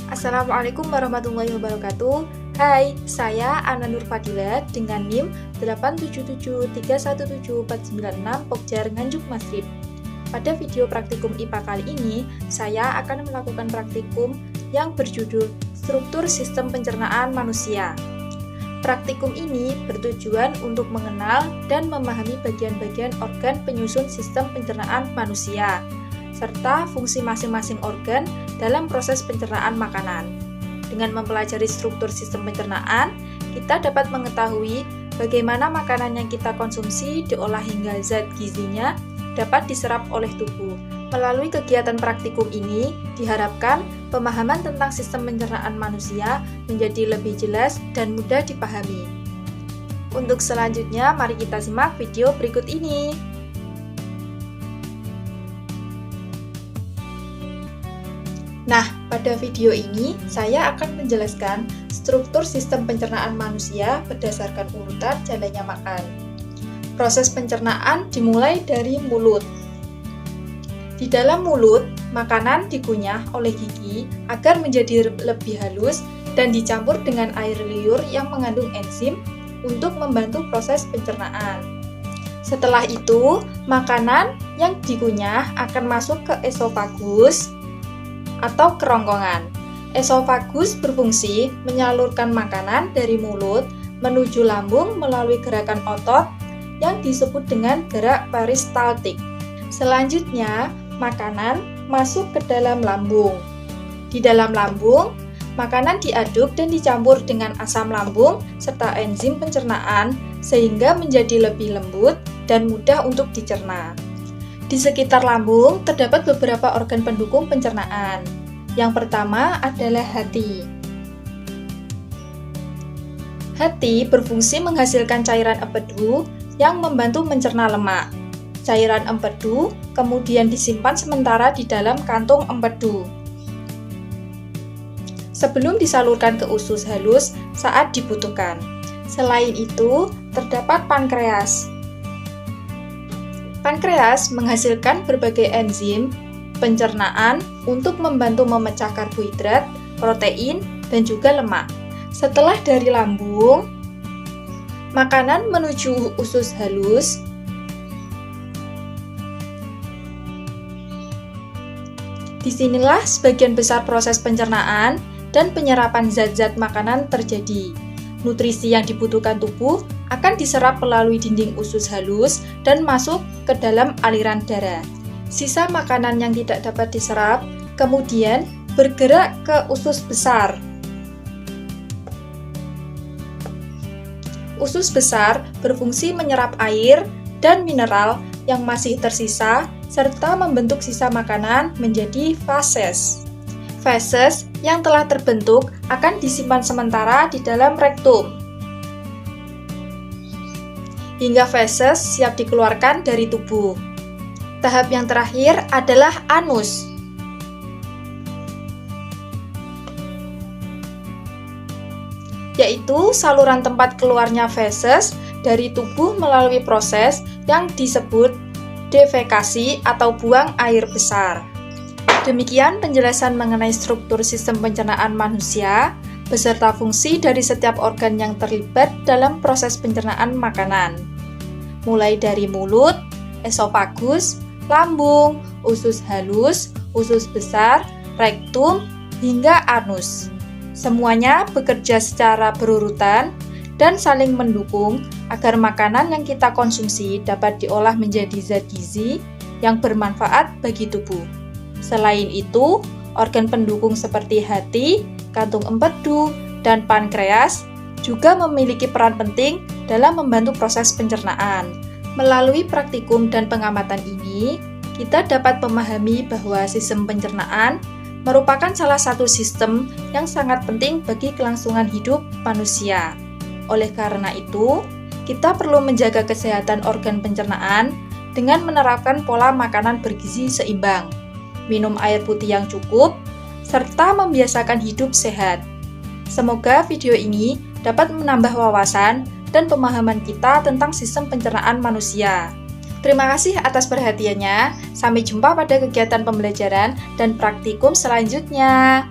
Assalamualaikum warahmatullahi wabarakatuh. Hai, saya Ana Nur Fadilat dengan NIM 877317496 Pokjar Nganjuk Masrib. Pada video praktikum IPA kali ini, saya akan melakukan praktikum yang berjudul Struktur Sistem Pencernaan Manusia. Praktikum ini bertujuan untuk mengenal dan memahami bagian-bagian organ penyusun sistem pencernaan manusia, serta fungsi masing-masing organ dalam proses pencernaan makanan. Dengan mempelajari struktur sistem pencernaan, kita dapat mengetahui bagaimana makanan yang kita konsumsi diolah hingga zat gizinya dapat diserap oleh tubuh. Melalui kegiatan praktikum ini, diharapkan pemahaman tentang sistem pencernaan manusia menjadi lebih jelas dan mudah dipahami. Untuk selanjutnya, mari kita simak video berikut ini. Nah, pada video ini saya akan menjelaskan struktur sistem pencernaan manusia berdasarkan urutan jalannya makan. Proses pencernaan dimulai dari mulut. Di dalam mulut, makanan dikunyah oleh gigi agar menjadi lebih halus dan dicampur dengan air liur yang mengandung enzim untuk membantu proses pencernaan. Setelah itu, makanan yang dikunyah akan masuk ke esofagus atau kerongkongan. Esofagus berfungsi menyalurkan makanan dari mulut menuju lambung melalui gerakan otot yang disebut dengan gerak peristaltik. Selanjutnya, makanan masuk ke dalam lambung. Di dalam lambung, makanan diaduk dan dicampur dengan asam lambung serta enzim pencernaan sehingga menjadi lebih lembut dan mudah untuk dicerna. Di sekitar lambung terdapat beberapa organ pendukung pencernaan. Yang pertama adalah hati. Hati berfungsi menghasilkan cairan empedu yang membantu mencerna lemak. Cairan empedu kemudian disimpan sementara di dalam kantung empedu sebelum disalurkan ke usus halus saat dibutuhkan. Selain itu, terdapat pankreas. Pankreas menghasilkan berbagai enzim pencernaan untuk membantu memecah karbohidrat, protein, dan juga lemak. Setelah dari lambung, makanan menuju usus halus. Disinilah sebagian besar proses pencernaan dan penyerapan zat-zat makanan terjadi. Nutrisi yang dibutuhkan tubuh akan diserap melalui dinding usus halus dan masuk ke dalam aliran darah. Sisa makanan yang tidak dapat diserap kemudian bergerak ke usus besar. Usus besar berfungsi menyerap air dan mineral yang masih tersisa serta membentuk sisa makanan menjadi fases. Fases yang telah terbentuk akan disimpan sementara di dalam rektum hingga fases siap dikeluarkan dari tubuh. Tahap yang terakhir adalah anus. Yaitu saluran tempat keluarnya fases dari tubuh melalui proses yang disebut defekasi atau buang air besar. Demikian penjelasan mengenai struktur sistem pencernaan manusia beserta fungsi dari setiap organ yang terlibat dalam proses pencernaan makanan. Mulai dari mulut, esofagus, lambung, usus halus, usus besar, rektum, hingga anus. Semuanya bekerja secara berurutan dan saling mendukung agar makanan yang kita konsumsi dapat diolah menjadi zat gizi yang bermanfaat bagi tubuh. Selain itu, organ pendukung seperti hati, kantung empedu, dan pankreas juga memiliki peran penting dalam membantu proses pencernaan. Melalui praktikum dan pengamatan ini, kita dapat memahami bahwa sistem pencernaan merupakan salah satu sistem yang sangat penting bagi kelangsungan hidup manusia. Oleh karena itu, kita perlu menjaga kesehatan organ pencernaan dengan menerapkan pola makanan bergizi seimbang, minum air putih yang cukup, serta membiasakan hidup sehat. Semoga video ini dapat menambah wawasan dan pemahaman kita tentang sistem pencernaan manusia. Terima kasih atas perhatiannya. Sampai jumpa pada kegiatan pembelajaran dan praktikum selanjutnya.